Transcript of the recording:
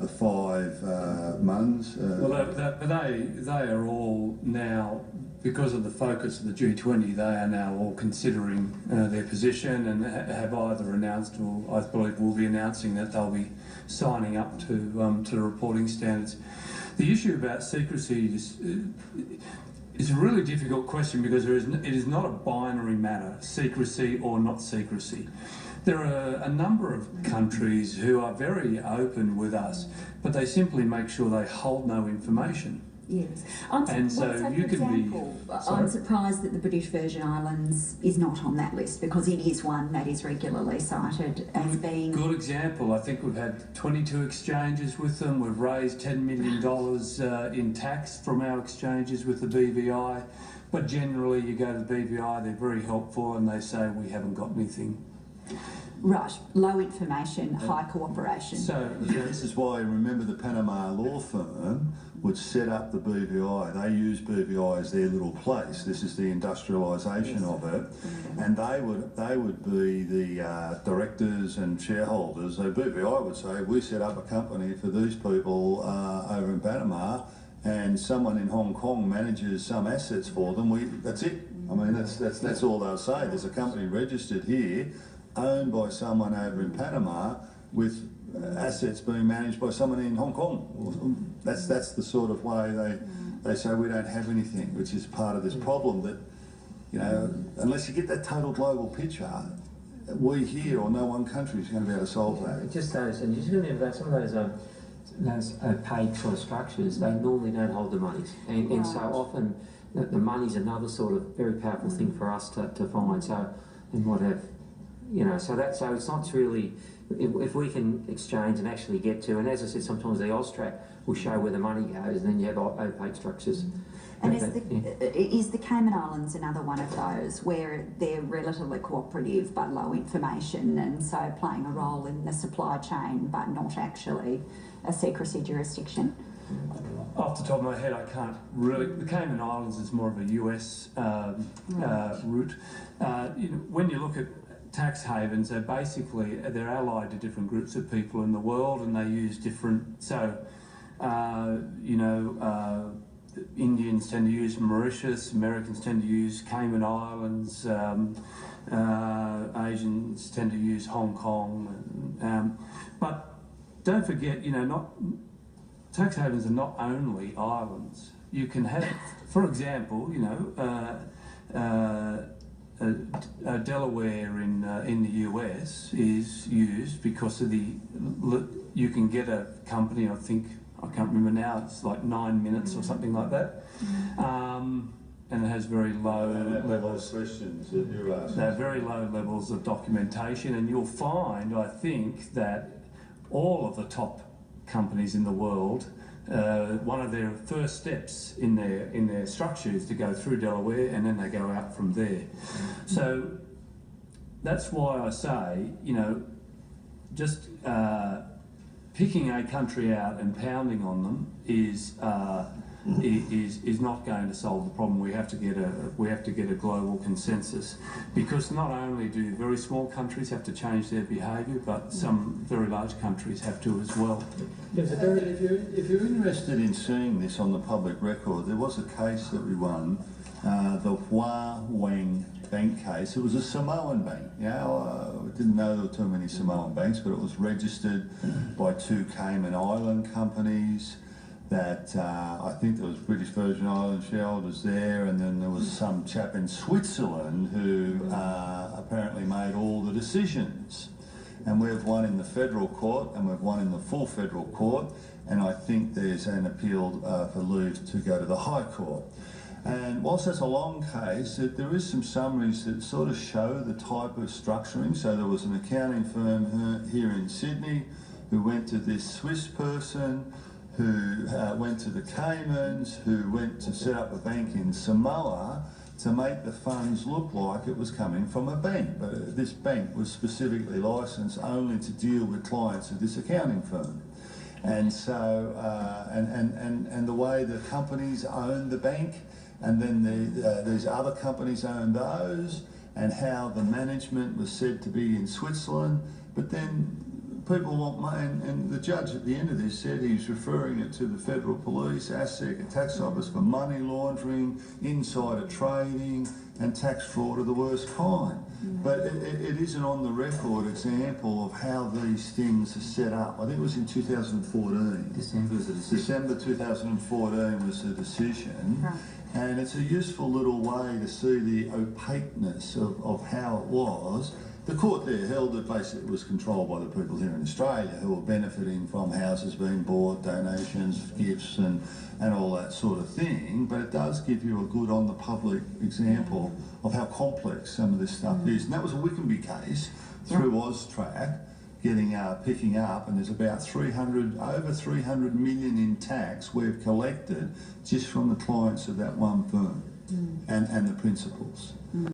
the 5 MUNs. They are all now, because of the focus of the G20, they are now all considering their position and have either announced or I believe will be announcing that they'll be signing up to the reporting standards. The issue about secrecy is a really difficult question because it is not a binary matter, secrecy or not secrecy. There are a number of countries who are very open with us, but they simply make sure they hold no information. Yes. And so you can be... I'm surprised that the British Virgin Islands is not on that list because it is one that is regularly cited as being... Good example. I think we've had 22 exchanges with them. We've raised $10 million in tax from our exchanges with the BVI. But generally you go to the BVI, they're very helpful and they say we haven't got anything. Right, low information, high cooperation. So this is why, remember, the Panama law firm would set up the BVI. They use BVI as their little place. This is the industrialisation of it, and they would be the directors and shareholders. So BVI would say, we set up a company for these people over in Panama, and someone in Hong Kong manages some assets for them. That's it. I mean, that's all they'll say. There's a company registered here, owned by someone over in Panama, with assets being managed by someone in Hong Kong. That's the sort of way they say we don't have anything, which is part of this problem that, you know, unless you get that total global picture, we here or no one country is going to be able to solve that. Just those, and you should remember that some of those opaque sort of structures, they normally don't hold the monies, and so often the money's another sort of very powerful thing for us to find. So and what have, you know, so it's not really, if we can exchange and actually get to, and as I said, sometimes the AUSTRAC will show where the money goes, and then you have opaque structures. And is the Cayman Islands another one of those where they're relatively cooperative but low information, and so playing a role in the supply chain but not actually a secrecy jurisdiction? Off the top of my head, I can't really. The Cayman Islands is more of a US route. You know, when you look at tax havens, they're allied to different groups of people in the world, and they use different. So, you know, Indians tend to use Mauritius, Americans tend to use Cayman Islands, Asians tend to use Hong Kong, but don't forget, you know, tax havens are not only islands. You can have, for example, you know, Delaware in the US is used because of you can get a company, I think, I can't remember now, it's like 9 minutes or something like that, and it has very low levels. Questions that you're asking. They have very low levels of documentation, and you'll find, I think, that all of the top companies in the world, one of their first steps in their structure is to go through Delaware, and then they go out from there. So that's why I say, you know, just picking a country out and pounding on them is not going to solve the problem. We have to get a global consensus, because not only do very small countries have to change their behaviour, but some very large countries have to as well. If you're interested in seeing this on the public record, there was a case that we won, the Hua Wang Bank case. It was a Samoan bank. You know, I didn't know there were too many Samoan banks, but it was registered by 2 Cayman Island companies. That I think there was British Virgin Islands shareholders there, and then there was some chap in Switzerland who apparently made all the decisions. And we've won in the federal court, and we've won in the full federal court, and I think there's an appeal for leave to go to the High Court. And whilst that's a long case, there is some summaries that sort of show the type of structuring. So there was an accounting firm here in Sydney who went to this Swiss person, who went to the Caymans, who went to set up a bank in Samoa to make the funds look like it was coming from a bank. But this bank was specifically licensed only to deal with clients of this accounting firm. And so, and the way the companies owned the bank, and then these other companies owned those, and how the management was said to be in Switzerland, but then people want money, and the judge at the end of this said he's referring it to the federal police, ASIC, and tax office for money laundering, insider trading, and tax fraud of the worst kind. But it is an on-the-record example of how these things are set up. I think it was in 2014. December was the decision. December 2014 was the decision. Right. And it's a useful little way to see the opaqueness of how it was. The court there held that basically it was controlled by the people here in Australia who were benefiting from houses being bought, donations, gifts and all that sort of thing, but it does give you a good on the public example of how complex some of this stuff is. And that was a Wickenby case through AUSTRAC picking up, and there's about over 300 million in tax we've collected just from the clients of that one firm and the principals.